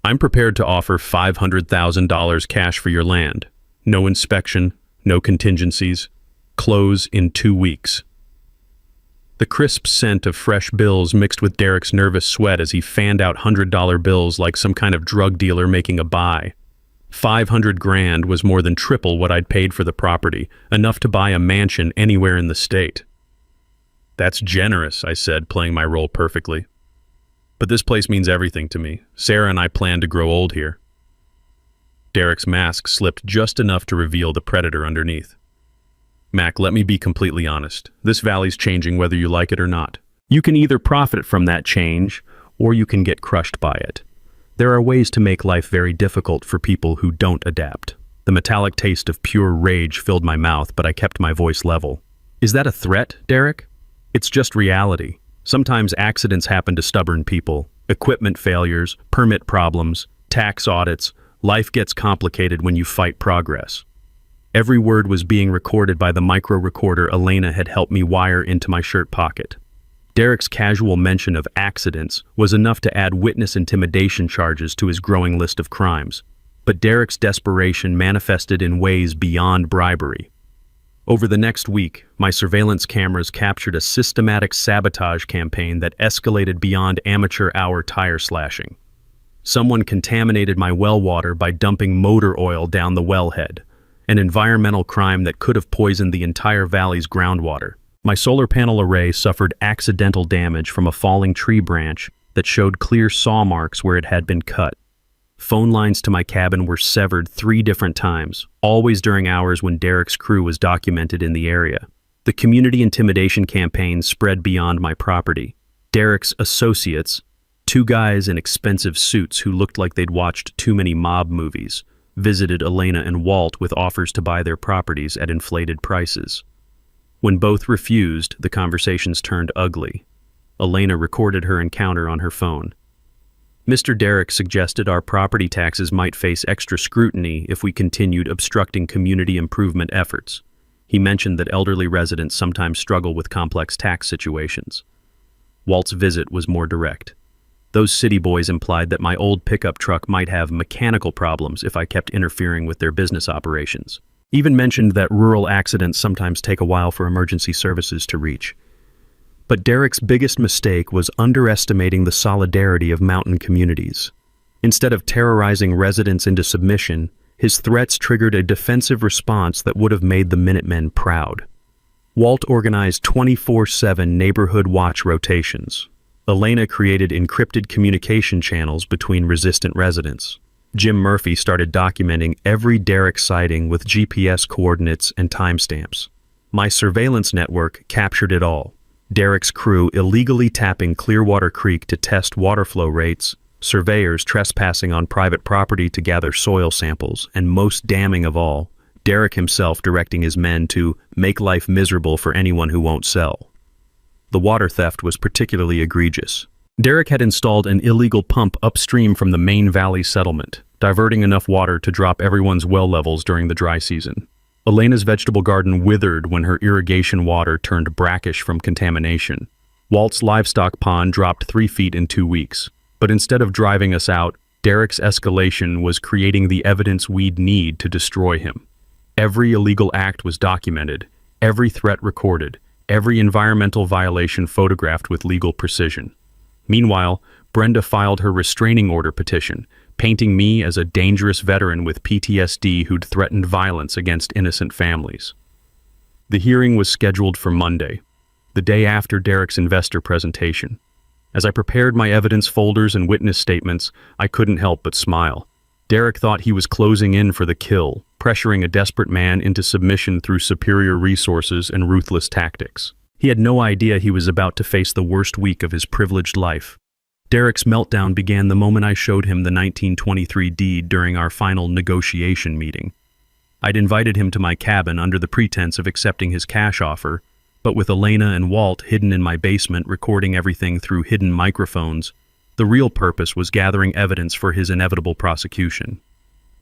"I'm prepared to offer $500,000 cash for your land. No inspection, no contingencies. Close in 2 weeks." The crisp scent of fresh bills mixed with Derek's nervous sweat as he fanned out $100 bills like some kind of drug dealer making a buy. 500 grand was more than triple what I'd paid for the property, enough to buy a mansion anywhere in the state. That's generous, I said, playing my role perfectly. But this place means everything to me. Sarah and I plan to grow old here. Derek's mask slipped just enough to reveal the predator underneath. Mac, let me be completely honest. This valley's changing whether you like it or not. You can either profit from that change, or you can get crushed by it. There are ways to make life very difficult for people who don't adapt. The metallic taste of pure rage filled my mouth, but I kept my voice level. Is that a threat, Derek? It's just reality. Sometimes accidents happen to stubborn people. Equipment failures, permit problems, tax audits. Life gets complicated when you fight progress. Every word was being recorded by the micro recorder Elena had helped me wire into my shirt pocket. Derek's casual mention of accidents was enough to add witness intimidation charges to his growing list of crimes. But Derek's desperation manifested in ways beyond bribery. Over the next week, my surveillance cameras captured a systematic sabotage campaign that escalated beyond amateur hour tire slashing. Someone contaminated my well water by dumping motor oil down the wellhead, an environmental crime that could have poisoned the entire valley's groundwater. My solar panel array suffered accidental damage from a falling tree branch that showed clear saw marks where it had been cut. Phone lines to my cabin were severed 3 different times, always during hours when Derek's crew was documented in the area. The community intimidation campaign spread beyond my property. Derek's associates, 2 guys in expensive suits who looked like they'd watched too many mob movies, visited Elena and Walt with offers to buy their properties at inflated prices. When both refused, the conversations turned ugly. Elena recorded her encounter on her phone. Mr. Derek suggested our property taxes might face extra scrutiny if we continued obstructing community improvement efforts. He mentioned that elderly residents sometimes struggle with complex tax situations. Walt's visit was more direct. Those city boys implied that my old pickup truck might have mechanical problems if I kept interfering with their business operations. Even mentioned that rural accidents sometimes take a while for emergency services to reach. But Derek's biggest mistake was underestimating the solidarity of mountain communities. Instead of terrorizing residents into submission, his threats triggered a defensive response that would have made the Minutemen proud. Walt organized 24/7 neighborhood watch rotations. Elena created encrypted communication channels between resistant residents. Jim Murphy started documenting every Derek sighting with GPS coordinates and timestamps. My surveillance network captured it all. Derek's crew illegally tapping Clearwater Creek to test water flow rates, surveyors trespassing on private property to gather soil samples, and most damning of all, Derek himself directing his men to make life miserable for anyone who won't sell. The water theft was particularly egregious. Derek had installed an illegal pump upstream from the main valley settlement, diverting enough water to drop everyone's well levels during the dry season. Elena's vegetable garden withered when her irrigation water turned brackish from contamination. Walt's livestock pond dropped 3 feet in 2 weeks. But instead of driving us out, Derek's escalation was creating the evidence we'd need to destroy him. Every illegal act was documented, every threat recorded, every environmental violation photographed with legal precision. Meanwhile, Brenda filed her restraining order petition, painting me as a dangerous veteran with PTSD who'd threatened violence against innocent families. The hearing was scheduled for Monday, the day after Derek's investor presentation. As I prepared my evidence folders and witness statements, I couldn't help but smile. Derek thought he was closing in for the kill, pressuring a desperate man into submission through superior resources and ruthless tactics. He had no idea he was about to face the worst week of his privileged life. Derek's meltdown began the moment I showed him the 1923 deed during our final negotiation meeting. I'd invited him to my cabin under the pretense of accepting his cash offer, but with Elena and Walt hidden in my basement recording everything through hidden microphones, the real purpose was gathering evidence for his inevitable prosecution.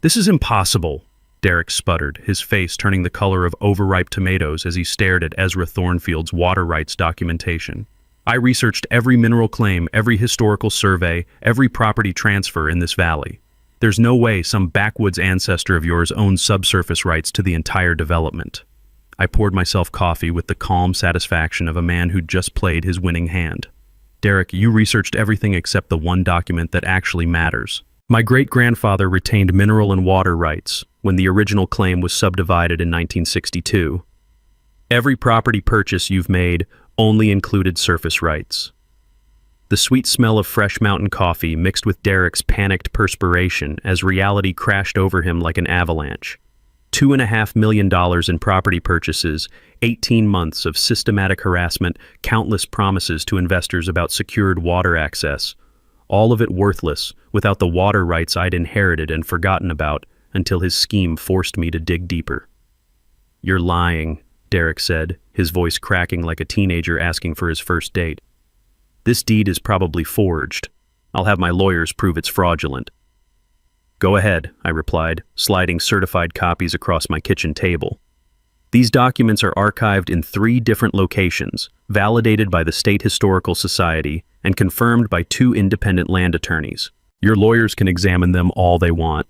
"This is impossible," Derek sputtered, his face turning the color of overripe tomatoes as he stared at Ezra Thornfield's water rights documentation. "I researched every mineral claim, every historical survey, every property transfer in this valley. There's no way some backwoods ancestor of yours owns subsurface rights to the entire development. I poured myself coffee with the calm satisfaction of a man who'd just played his winning hand. Derek, you researched everything except the one document that actually matters. My great-grandfather retained mineral and water rights when the original claim was subdivided in 1962. Every property purchase you've made only included surface rights. The sweet smell of fresh mountain coffee mixed with Derek's panicked perspiration as reality crashed over him like an avalanche. $2.5 million in property purchases, 18 months of systematic harassment, countless promises to investors about secured water access. All of it worthless without the water rights I'd inherited and forgotten about until his scheme forced me to dig deeper. "You're lying," Derek said, his voice cracking like a teenager asking for his first date. "This deed is probably forged. I'll have my lawyers prove it's fraudulent." "Go ahead," I replied, sliding certified copies across my kitchen table. "These documents are archived in 3 different locations, validated by the State Historical Society and confirmed by 2 independent land attorneys. Your lawyers can examine them all they want."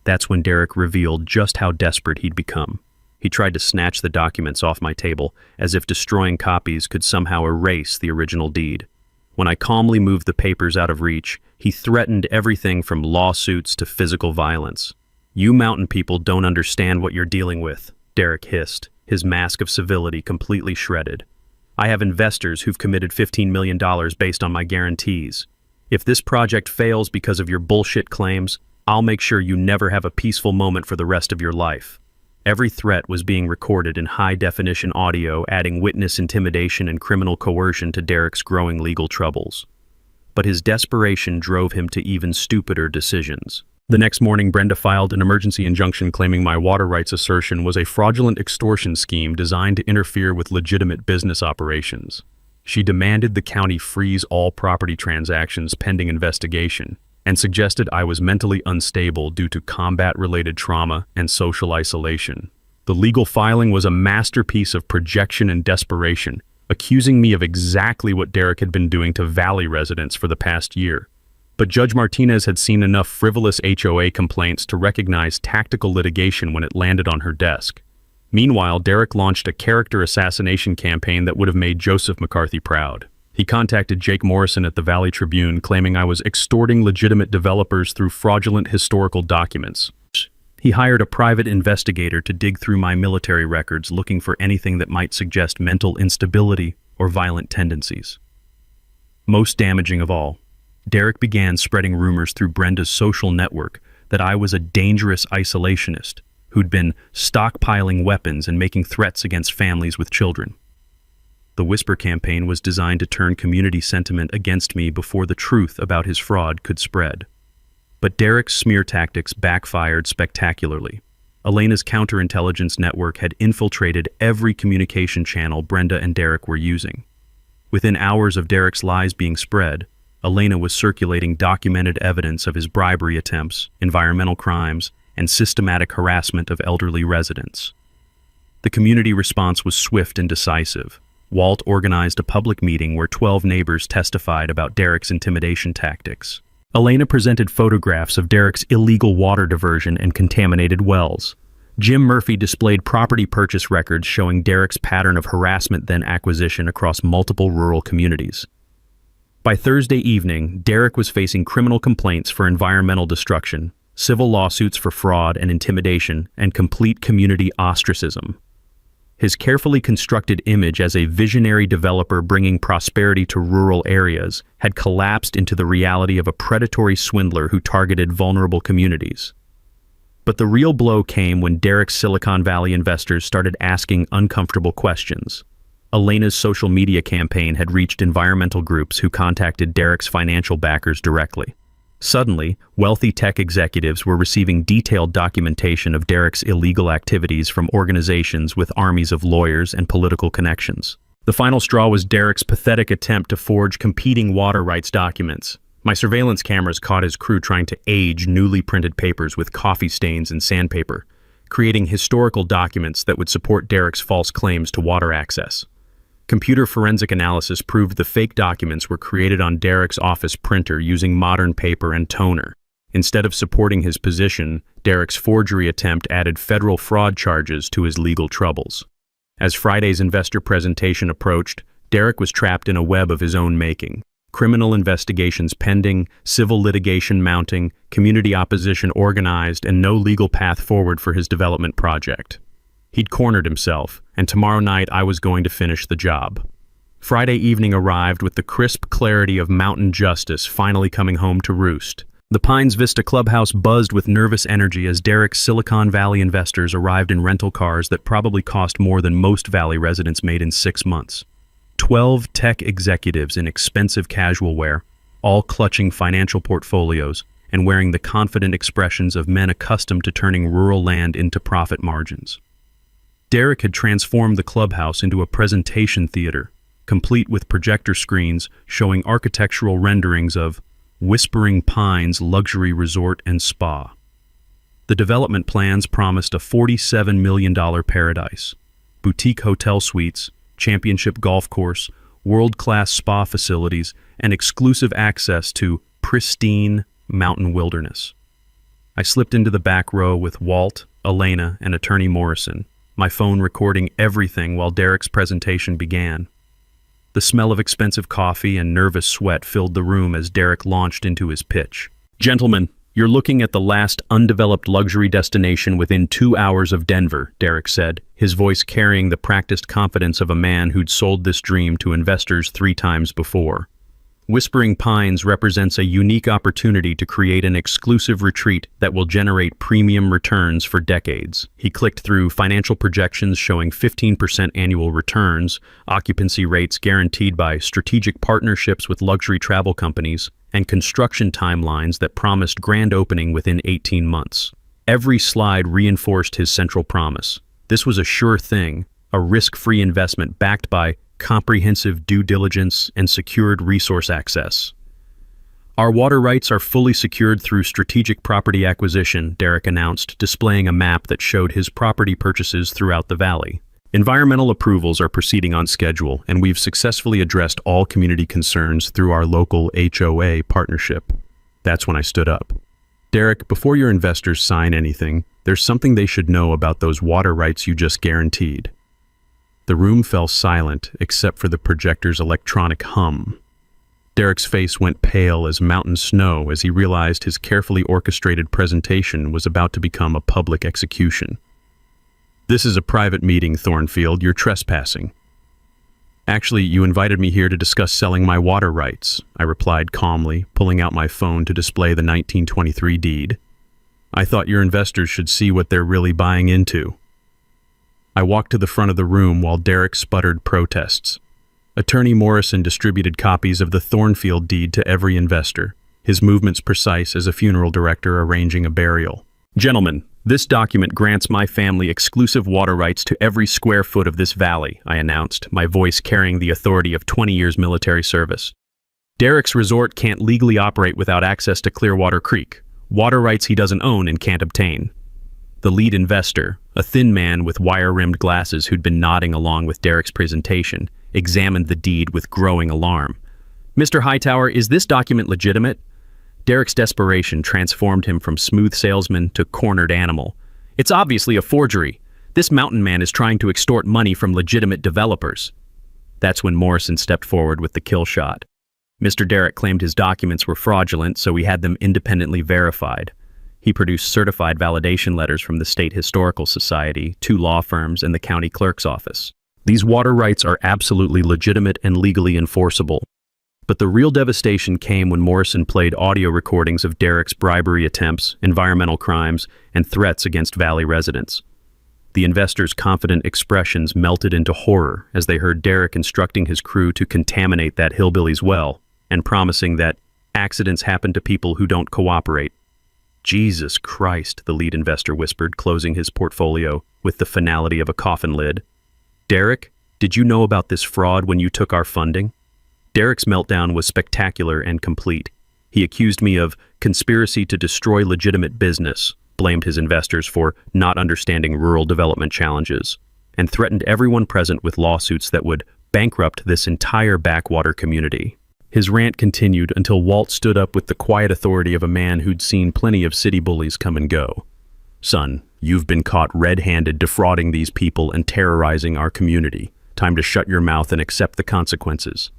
That's when Derek revealed just how desperate he'd become. He tried to snatch the documents off my table, as if destroying copies could somehow erase the original deed. When I calmly moved the papers out of reach, he threatened everything from lawsuits to physical violence. "You mountain people don't understand what you're dealing with," Derek hissed, his mask of civility completely shredded. "I have investors who've committed $15 million based on my guarantees. If this project fails because of your bullshit claims, I'll make sure you never have a peaceful moment for the rest of your life." Every threat was being recorded in high-definition audio, adding witness intimidation and criminal coercion to Derek's growing legal troubles. But his desperation drove him to even stupider decisions. The next morning, Brenda filed an emergency injunction claiming my water rights assertion was a fraudulent extortion scheme designed to interfere with legitimate business operations. She demanded the county freeze all property transactions pending investigation, and suggested I was mentally unstable due to combat-related trauma and social isolation. The legal filing was a masterpiece of projection and desperation, accusing me of exactly what Derek had been doing to Valley residents for the past year. But Judge Martinez had seen enough frivolous HOA complaints to recognize tactical litigation when it landed on her desk. Meanwhile, Derek launched a character assassination campaign that would have made Joseph McCarthy proud. He contacted Jake Morrison at the Valley Tribune, claiming I was extorting legitimate developers through fraudulent historical documents. He hired a private investigator to dig through my military records looking for anything that might suggest mental instability or violent tendencies. Most damaging of all, Derek began spreading rumors through Brenda's social network that I was a dangerous isolationist who'd been stockpiling weapons and making threats against families with children. The Whisper campaign was designed to turn community sentiment against me before the truth about his fraud could spread. But Derek's smear tactics backfired spectacularly. Elena's counterintelligence network had infiltrated every communication channel Brenda and Derek were using. Within hours of Derek's lies being spread, Elena was circulating documented evidence of his bribery attempts, environmental crimes, and systematic harassment of elderly residents. The community response was swift and decisive. Walt organized a public meeting where 12 neighbors testified about Derek's intimidation tactics. Elena presented photographs of Derek's illegal water diversion and contaminated wells. Jim Murphy displayed property purchase records showing Derek's pattern of harassment then acquisition across multiple rural communities. By Thursday evening, Derek was facing criminal complaints for environmental destruction, civil lawsuits for fraud and intimidation, and complete community ostracism. His carefully constructed image as a visionary developer bringing prosperity to rural areas had collapsed into the reality of a predatory swindler who targeted vulnerable communities. But the real blow came when Derek's Silicon Valley investors started asking uncomfortable questions. Elena's social media campaign had reached environmental groups who contacted Derek's financial backers directly. Suddenly, wealthy tech executives were receiving detailed documentation of Derek's illegal activities from organizations with armies of lawyers and political connections. The final straw was Derek's pathetic attempt to forge competing water rights documents. My surveillance cameras caught his crew trying to age newly printed papers with coffee stains and sandpaper, creating historical documents that would support Derek's false claims to water access. Computer forensic analysis proved the fake documents were created on Derek's office printer using modern paper and toner. Instead of supporting his position, Derek's forgery attempt added federal fraud charges to his legal troubles. As Friday's investor presentation approached, Derek was trapped in a web of his own making. Criminal investigations pending, civil litigation mounting, community opposition organized, and no legal path forward for his development project. He'd cornered himself, and tomorrow night I was going to finish the job. Friday evening arrived with the crisp clarity of mountain justice finally coming home to roost. The Pines Vista clubhouse buzzed with nervous energy as Derek's Silicon Valley investors arrived in rental cars that probably cost more than most Valley residents made in 6 months. 12 tech executives in expensive casual wear, all clutching financial portfolios and wearing the confident expressions of men accustomed to turning rural land into profit margins. Derek had transformed the clubhouse into a presentation theater, complete with projector screens showing architectural renderings of Whispering Pines Luxury Resort and Spa. The development plans promised a $47 million paradise, boutique hotel suites, championship golf course, world-class spa facilities, and exclusive access to pristine mountain wilderness. I slipped into the back row with Walt, Elena, and Attorney Morrison, my phone recording everything while Derek's presentation began. The smell of expensive coffee and nervous sweat filled the room as Derek launched into his pitch. "Gentlemen, you're looking at the last undeveloped luxury destination within 2 hours of Denver," Derek said, his voice carrying the practiced confidence of a man who'd sold this dream to investors 3 times before. Whispering Pines represents a unique opportunity to create an exclusive retreat that will generate premium returns for decades. He clicked through financial projections showing 15% annual returns, occupancy rates guaranteed by strategic partnerships with luxury travel companies, and construction timelines that promised grand opening within 18 months. Every slide reinforced his central promise. This was a sure thing, a risk-free investment backed by comprehensive due diligence and secured resource access. "Our water rights are fully secured through strategic property acquisition," Derek announced, displaying a map that showed his property purchases throughout the valley. "Environmental approvals are proceeding on schedule, and we've successfully addressed all community concerns through our local HOA partnership." That's when I stood up. "Derek, before your investors sign anything, there's something they should know about those water rights you just guaranteed." The room fell silent except for the projector's electronic hum. Derek's face went pale as mountain snow as he realized his carefully orchestrated presentation was about to become a public execution. "This is a private meeting, Thornfield. You're trespassing." "Actually, you invited me here to discuss selling my water rights," I replied calmly, pulling out my phone to display the 1923 deed. "I thought your investors should see what they're really buying into." I walked to the front of the room while Derek sputtered protests. Attorney Morrison distributed copies of the Thornfield deed to every investor, his movements precise as a funeral director arranging a burial. "Gentlemen, this document grants my family exclusive water rights to every square foot of this valley," I announced, my voice carrying the authority of 20 years military service. "Derek's resort can't legally operate without access to Clearwater Creek, water rights he doesn't own and can't obtain." The lead investor, a thin man with wire-rimmed glasses who'd been nodding along with Derek's presentation, examined the deed with growing alarm. "Mr. Hightower, is this document legitimate?" Derek's desperation transformed him from smooth salesman to cornered animal. "It's obviously a forgery. This mountain man is trying to extort money from legitimate developers." That's when Morrison stepped forward with the kill shot. Mr. Derek claimed his documents were fraudulent, so he had them independently verified. He produced certified validation letters from the State Historical Society, 2 law firms, and the county clerk's office. These water rights are absolutely legitimate and legally enforceable. But the real devastation came when Morrison played audio recordings of Derek's bribery attempts, environmental crimes, and threats against Valley residents. The investors' confident expressions melted into horror as they heard Derek instructing his crew to contaminate that hillbilly's well and promising that accidents happen to people who don't cooperate. "Jesus Christ," the lead investor whispered, closing his portfolio with the finality of a coffin lid. "Derek, did you know about this fraud when you took our funding?" Derek's meltdown was spectacular and complete. He accused me of conspiracy to destroy legitimate business, blamed his investors for not understanding rural development challenges, and threatened everyone present with lawsuits that would bankrupt this entire backwater community. His rant continued until Walt stood up with the quiet authority of a man who'd seen plenty of city bullies come and go. "Son, you've been caught red-handed defrauding these people and terrorizing our community. Time to shut your mouth and accept the consequences."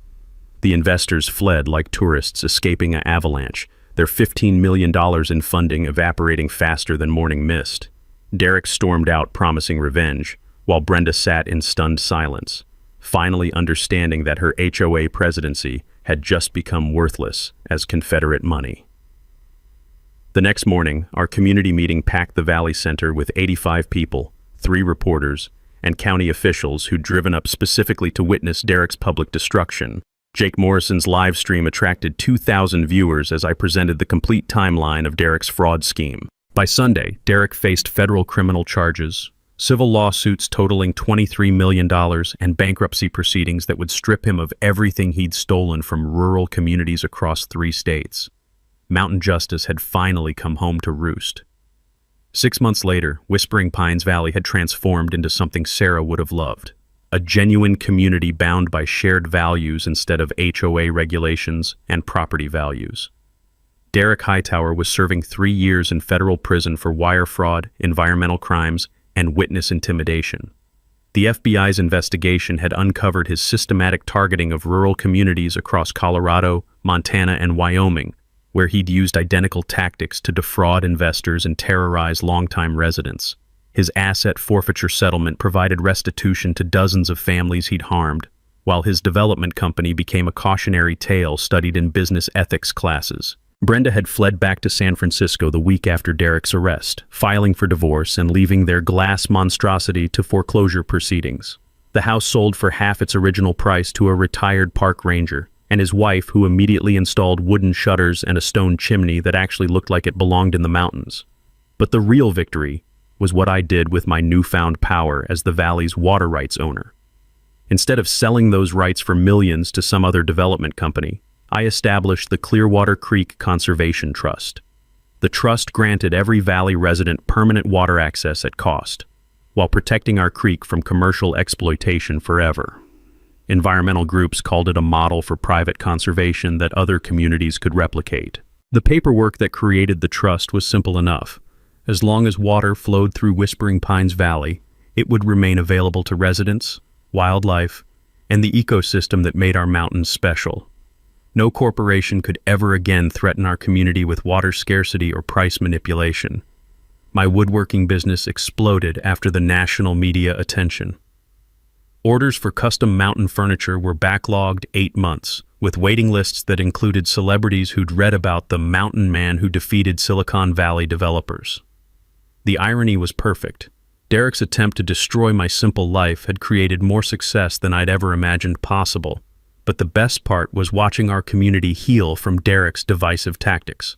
The investors fled like tourists escaping an avalanche, their $15 million in funding evaporating faster than morning mist. Derek stormed out promising revenge, while Brenda sat in stunned silence, finally understanding that her HOA presidency had just become worthless as Confederate money. The next morning, our community meeting packed the Valley Center with 85 people, 3 reporters, and county officials who'd driven up specifically to witness Derek's public destruction. Jake Morrison's live stream attracted 2,000 viewers as I presented the complete timeline of Derek's fraud scheme. By Sunday, Derek faced federal criminal charges, civil lawsuits totaling $23 million, and bankruptcy proceedings that would strip him of everything he'd stolen from rural communities across 3 states. Mountain justice had finally come home to roost. 6 months later, Whispering Pines Valley had transformed into something Sarah would have loved. A genuine community bound by shared values instead of HOA regulations and property values. Derek Hightower was serving 3 years in federal prison for wire fraud, environmental crimes, and witness intimidation. The FBI's investigation had uncovered his systematic targeting of rural communities across Colorado, Montana, and Wyoming, where he'd used identical tactics to defraud investors and terrorize longtime residents. His asset forfeiture settlement provided restitution to dozens of families he'd harmed, while his development company became a cautionary tale studied in business ethics classes. Brenda had fled back to San Francisco the week after Derek's arrest, filing for divorce and leaving their glass monstrosity to foreclosure proceedings. The house sold for half its original price to a retired park ranger, and his wife, who immediately installed wooden shutters and a stone chimney that actually looked like it belonged in the mountains. But the real victory was what I did with my newfound power as the valley's water rights owner. Instead of selling those rights for millions to some other development company, I established the Clearwater Creek Conservation Trust. The trust granted every valley resident permanent water access at cost, while protecting our creek from commercial exploitation forever. Environmental groups called it a model for private conservation that other communities could replicate. The paperwork that created the trust was simple enough. As long as water flowed through Whispering Pines Valley, it would remain available to residents, wildlife, and the ecosystem that made our mountains special. No corporation could ever again threaten our community with water scarcity or price manipulation. My woodworking business exploded after the national media attention. Orders for custom mountain furniture were backlogged 8 months, with waiting lists that included celebrities who'd read about the mountain man who defeated Silicon Valley developers. The irony was perfect. Derek's attempt to destroy my simple life had created more success than I'd ever imagined possible. But the best part was watching our community heal from Derek's divisive tactics.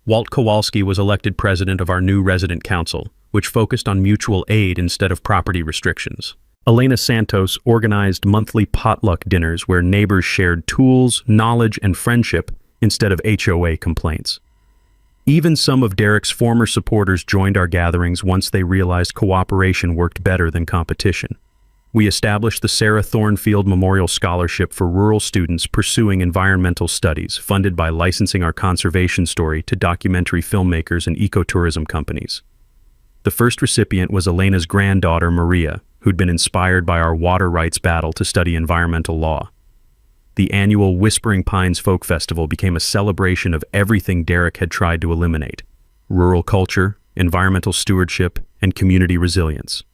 Walt Kowalski was elected president of our new resident council, which focused on mutual aid instead of property restrictions. Elena Santos organized monthly potluck dinners where neighbors shared tools, knowledge, and friendship instead of HOA complaints. Even some of Derek's former supporters joined our gatherings once they realized cooperation worked better than competition. We established the Sarah Thornfield Memorial Scholarship for rural students pursuing environmental studies, funded by licensing our conservation story to documentary filmmakers and ecotourism companies. The first recipient was Elena's granddaughter, Maria, who'd been inspired by our water rights battle to study environmental law. The annual Whispering Pines Folk Festival became a celebration of everything Derek had tried to eliminate: rural culture, environmental stewardship, and community resilience.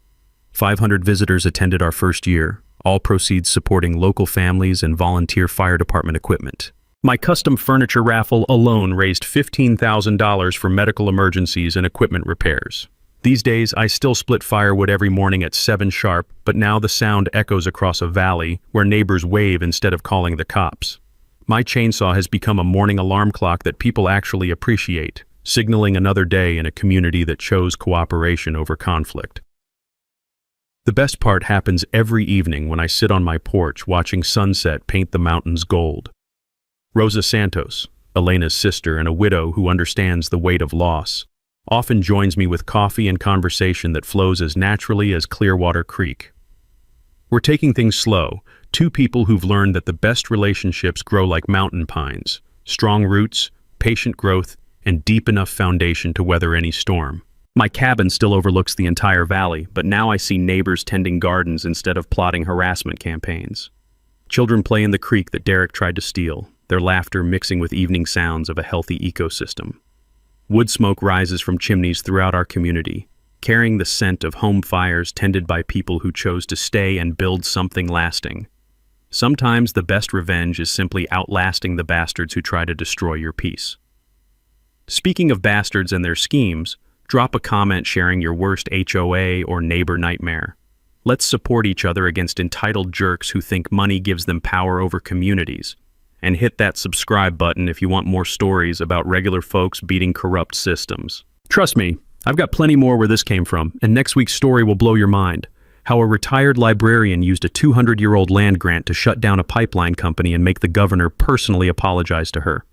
500 visitors attended our first year, all proceeds supporting local families and volunteer fire department equipment. My custom furniture raffle alone raised $15,000 for medical emergencies and equipment repairs. These days, I still split firewood every morning at 7 sharp, but now the sound echoes across a valley where neighbors wave instead of calling the cops. My chainsaw has become a morning alarm clock that people actually appreciate, signaling another day in a community that chose cooperation over conflict. The best part happens every evening when I sit on my porch watching sunset paint the mountains gold. Rosa Santos, Elena's sister and a widow who understands the weight of loss, often joins me with coffee and conversation that flows as naturally as Clearwater Creek. We're taking things slow, 2 people who've learned that the best relationships grow like mountain pines, strong roots, patient growth, and deep enough foundation to weather any storm. My cabin still overlooks the entire valley, but now I see neighbors tending gardens instead of plotting harassment campaigns. Children play in the creek that Derek tried to steal, their laughter mixing with evening sounds of a healthy ecosystem. Wood smoke rises from chimneys throughout our community, carrying the scent of home fires tended by people who chose to stay and build something lasting. Sometimes the best revenge is simply outlasting the bastards who try to destroy your peace. Speaking of bastards and their schemes, drop a comment sharing your worst HOA or neighbor nightmare. Let's support each other against entitled jerks who think money gives them power over communities. And hit that subscribe button if you want more stories about regular folks beating corrupt systems. Trust me, I've got plenty more where this came from, and next week's story will blow your mind. How a retired librarian used a 200-year-old land grant to shut down a pipeline company and make the governor personally apologize to her.